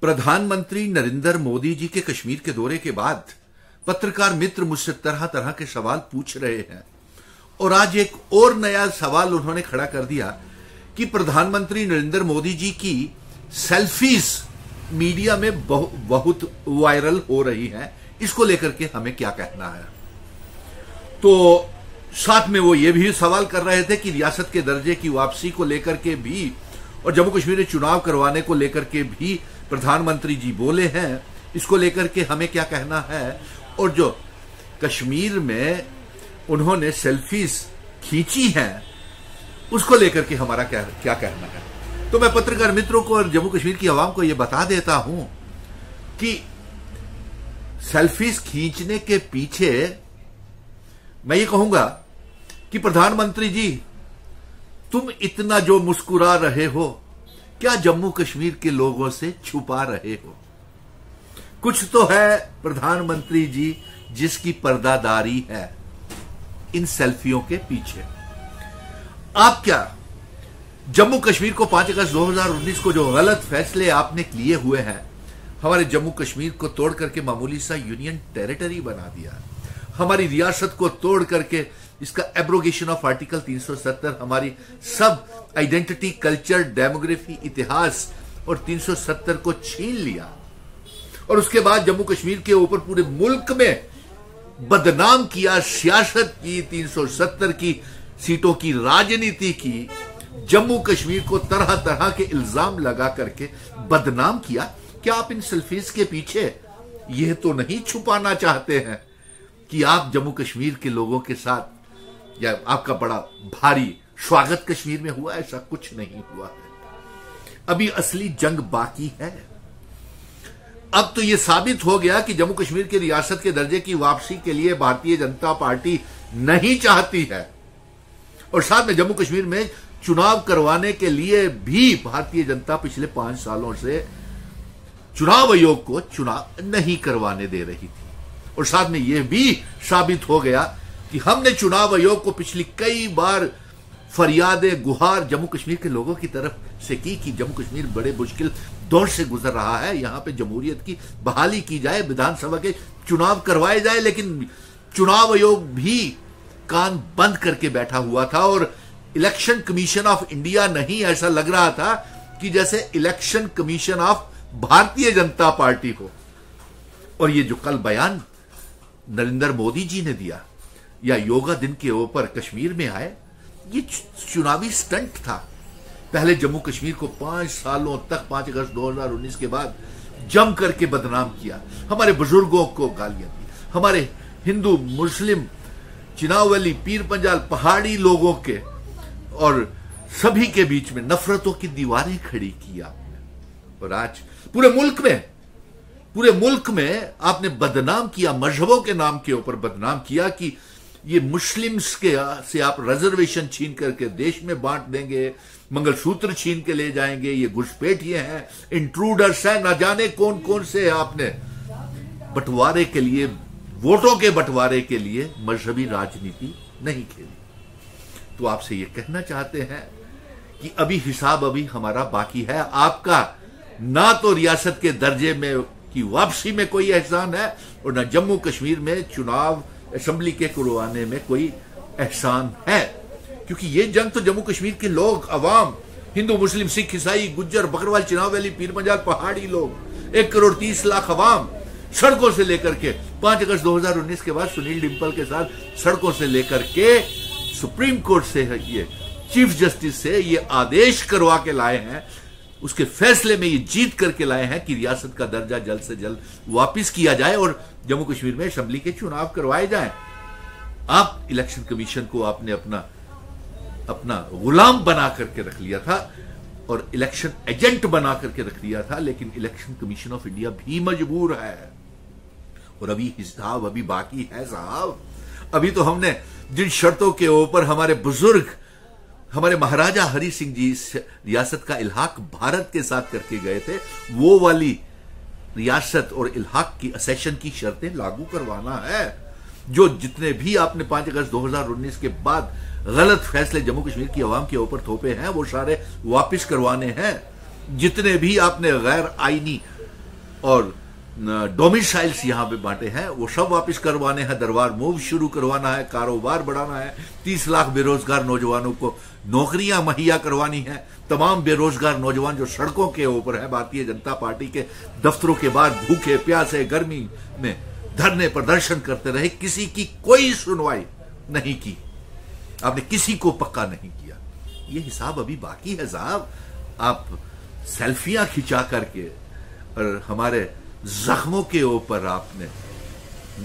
प्रधानमंत्री नरेंद्र मोदी जी के कश्मीर के दौरे के बाद पत्रकार मित्र मुझसे तरह तरह के सवाल पूछ रहे हैं और आज एक और नया सवाल उन्होंने खड़ा कर दिया कि प्रधानमंत्री नरेंद्र मोदी जी की सेल्फीज मीडिया में बहुत वायरल हो रही हैं। इसको लेकर के हमें क्या कहना है। तो साथ में वो ये भी सवाल कर रहे थे कि रियासत के दर्जे की वापसी को लेकर के भी और जम्मू कश्मीर में चुनाव करवाने को लेकर के भी प्रधानमंत्री जी बोले हैं। इसको लेकर के हमें क्या कहना है। और जो कश्मीर में उन्होंने सेल्फीज खींची हैं उसको लेकर के हमारा क्या कहना है। तो मैं पत्रकार मित्रों को और जम्मू कश्मीर की आवाम को यह बता देता हूं कि सेल्फीज खींचने के पीछे मैं ये कहूंगा कि प्रधानमंत्री जी तुम इतना जो मुस्कुरा रहे हो क्या जम्मू कश्मीर के लोगों से छुपा रहे हो। कुछ तो है प्रधानमंत्री जी जिसकी पर्दादारी है इन सेल्फियों के पीछे। आप क्या जम्मू कश्मीर को 5 अगस्त 2019 को जो गलत फैसले आपने लिए हुए हैं, हमारे जम्मू कश्मीर को तोड़ करके मामूली सा यूनियन टेरिटरी बना दिया, हमारी रियासत को तोड़ करके इसका एब्रोगेशन ऑफ आर्टिकल 370, हमारी सब आइडेंटिटी, कल्चर, डेमोग्राफी, इतिहास और 370 को छीन लिया और उसके बाद जम्मू कश्मीर के ऊपर पूरे मुल्क में बदनाम किया, सियासत की, 370 की सीटों की राजनीति की, जम्मू कश्मीर को तरह तरह के इल्जाम लगा करके बदनाम किया। क्या आप इन सेल्फीज के पीछे यह तो नहीं छुपाना चाहते हैं कि आप जम्मू कश्मीर के लोगों के साथ या आपका बड़ा भारी स्वागत कश्मीर में हुआ? ऐसा कुछ नहीं हुआ है। अभी असली जंग बाकी है। अब तो यह साबित हो गया कि जम्मू कश्मीर की रियासत के दर्जे की वापसी के लिए भारतीय जनता पार्टी नहीं चाहती है और साथ में जम्मू कश्मीर में चुनाव करवाने के लिए भी भारतीय जनता पिछले 5 सालों से चुनाव आयोग को चुनाव नहीं करवाने दे रही थी। और साथ में यह भी साबित हो गया कि हमने चुनाव आयोग को पिछली कई बार फरियादें, गुहार जम्मू कश्मीर के लोगों की तरफ से की कि जम्मू कश्मीर बड़े मुश्किल दौर से गुजर रहा है, यहां पे जमहूरियत की बहाली की जाए, विधानसभा के चुनाव करवाए जाए। लेकिन चुनाव आयोग भी कान बंद करके बैठा हुआ था और इलेक्शन कमीशन ऑफ इंडिया नहीं, ऐसा लग रहा था कि जैसे election commission of Bharatiya Janata party हो। और ये जो कल बयान नरेंद्र मोदी जी ने दिया या योगा दिन के ऊपर कश्मीर में आए, ये चुनावी स्टंट था। पहले जम्मू कश्मीर को 5 सालों तक 5 अगस्त 2019 के बाद जम करके बदनाम किया, हमारे बुजुर्गों को गालियां दी, हमारे हिंदू, मुस्लिम, चिनावली, पीर पंजाल, पहाड़ी लोगों के और सभी के बीच में नफरतों की दीवारें खड़ी की आपने। और आज पूरे मुल्क में आपने बदनाम किया, मजहबों के नाम के ऊपर बदनाम किया कि ये मुस्लिम्स के से आप रिजर्वेशन छीन करके देश में बांट देंगे, मंगलसूत्र छीन के ले जाएंगे, ये घुसपैठिए हैं, इंट्रूडर्स हैं, ना जाने कौन कौन से आपने बंटवारे के लिए, वोटों के बंटवारे के लिए मजहबी राजनीति नहीं खेली। तो आपसे ये कहना चाहते हैं कि अभी हिसाब हमारा बाकी है। आपका ना तो रियासत के दर्जे में की वापसी में कोई एहसान है और ना जम्मू कश्मीर में चुनाव असेंबली के करवाने में कोई एहसान है, क्योंकि ये जंग तो जम्मू कश्मीर के लोग, अवाम, हिंदू, मुस्लिम, सिख, ईसाई, गुज्जर, बकरवाल, चिनावली, पीर पंजाल, पहाड़ी लोग, 1 करोड़ 30 लाख अवाम सड़कों से लेकर के 5 अगस्त 2019 के बाद सुनील डिम्पल के साथ सड़कों से लेकर के सुप्रीम कोर्ट से ये चीफ जस्टिस से ये आदेश करवा के लाए हैं, उसके फैसले में ये जीत करके लाए हैं कि रियासत का दर्जा जल्द से जल्द वापस किया जाए और जम्मू कश्मीर में असेंबली के चुनाव करवाए जाएं। आप इलेक्शन कमीशन को आपने अपना गुलाम बना करके रख लिया था और इलेक्शन एजेंट बना करके रख लिया था, लेकिन इलेक्शन कमीशन ऑफ इंडिया भी मजबूर है और अभी हिसाब बाकी है साहब। अभी तो हमने जिन शर्तों के ऊपर हमारे बुजुर्ग, हमारे महाराजा हरि सिंह जी इस रियासत का इल्हाक भारत के साथ करके गए थे, वो वाली रियासत और इल्हाक की असेशन की शर्तें लागू करवाना है। जो जितने भी आपने 5 अगस्त 2019 के बाद गलत फैसले जम्मू कश्मीर की आवाम के ऊपर थोपे हैं वो सारे वापस करवाने हैं। जितने भी आपने गैर आईनी और डोमिसाइल्स यहां पे बांटे हैं, वो सब वापस करवाने हैं, दरबार मूव शुरू करवाना है, कारोबार बढ़ाना है, 30 लाख बेरोजगार नौजवानों को नौकरियां मुहैया करवानी है। तमाम बेरोजगार नौजवान जो सड़कों के ऊपर है, भारतीय जनता पार्टी के दफ्तरों के बाहर भूखे प्यासे गर्मी में धरने प्रदर्शन करते रहे, किसी की कोई सुनवाई नहीं की, आपने किसी को पक्का नहीं किया। ये हिसाब अभी बाकी है साहब। आप सेल्फियां खिंचा करके और हमारे जख्मों के ऊपर आपने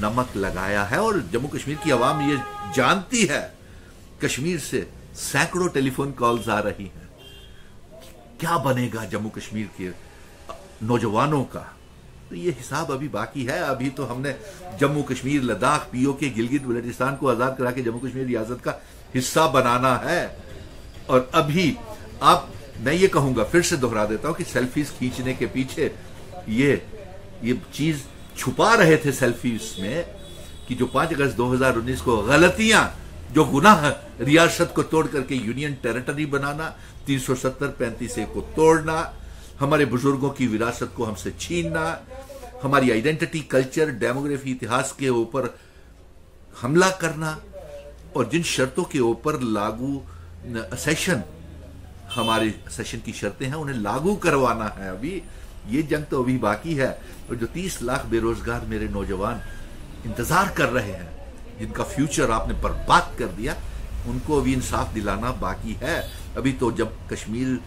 नमक लगाया है, और जम्मू कश्मीर की आवाम ये जानती है। कश्मीर से सैकड़ों टेलीफोन कॉल्स आ रही हैं, क्या बनेगा जम्मू कश्मीर के नौजवानों का। तो ये हिसाब अभी बाकी है। अभी तो हमने जम्मू कश्मीर, लद्दाख, पीओके, गिलगित बल्टिस्तान को आजाद करा के जम्मू कश्मीर रियासत का हिस्सा बनाना है। और अभी मैं ये कहूंगा, फिर से दोहरा देता हूं कि सेल्फीज खींचने के पीछे ये चीज छुपा रहे थे सेल्फीज में कि जो 5 अगस्त 2019 को गलतियां, जो गुनाह, रियासत को तोड़ करके यूनियन टेरिटरी बनाना, 370-35A को तोड़ना, हमारे बुजुर्गों की विरासत को हमसे छीनना, हमारी आइडेंटिटी, कल्चर, डेमोग्राफी, इतिहास के ऊपर हमला करना, और जिन शर्तों के ऊपर लागू सेशन, हमारे सेशन की शर्तें हैं, उन्हें लागू करवाना है। अभी ये जंग तो अभी बाकी है। और जो 30 लाख बेरोजगार मेरे नौजवान इंतजार कर रहे हैं, जिनका फ्यूचर आपने बर्बाद कर दिया, उनको अभी इंसाफ दिलाना बाकी है। अभी तो जब कश्मीर